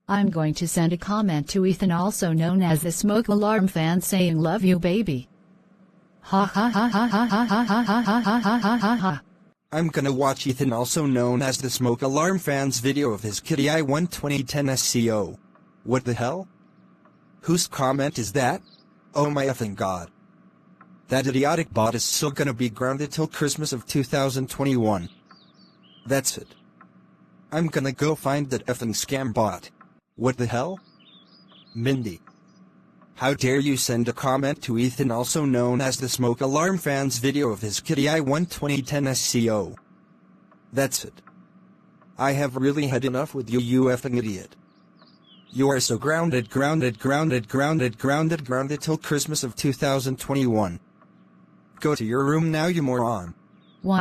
I'm going to send a comment to Ethan, also known as the Smoke Alarm Fan, saying love you baby. Ha ha ha ha ha ha ha ha ha ha ha ha ha ha. I'm gonna watch Ethan, also known as the Smoke Alarm Fan's video of his Kitty I-1 2010 SCO. What the hell? Whose comment is that? Oh my effing god. That idiotic bot is still gonna be grounded till Christmas of 2021. That's it. I'm gonna go find that effing scam bot. What the hell? Mindy. How dare you send a comment to Ethan, also known as the Smoke Alarm Fan's video of his Kitty I-1 2010 SCO. That's it. I have really had enough with you, you effing idiot. You are so grounded till Christmas of 2021. Go to your room now, you moron. Wah.